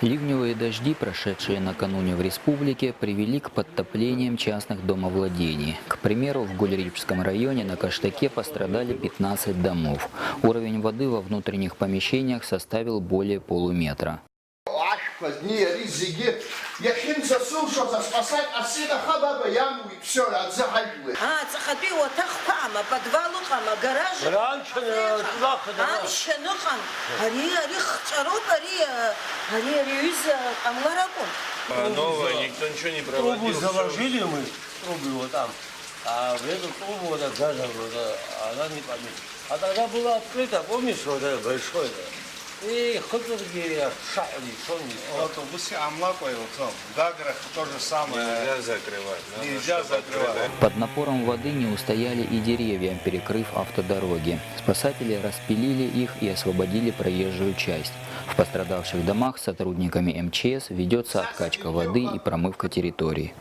Ливневые дожди, прошедшие накануне в республике, привели к подтоплениям частных домовладений. К примеру, в Гуль-Рипском районе на Каштаке пострадали 15 домов. Уровень воды во внутренних помещениях составил более полуметра. Новое, никто ничего не проводил. Трубу заложили мы, трубу вот там, а в эту трубу вот газа, она не помнит. А тогда была открыта, помнишь, вот это большое, и хоть такие шали, помнишь? Вот в Бусе Амлакой, в Гаграх то же самое. Нельзя закрывать. Нельзя закрывать. Под напором воды не устояли и деревья, перекрыв автодороги. Спасатели распилили их и освободили проезжую часть. В пострадавших домах сотрудниками МЧС ведется откачка воды и промывка территорий.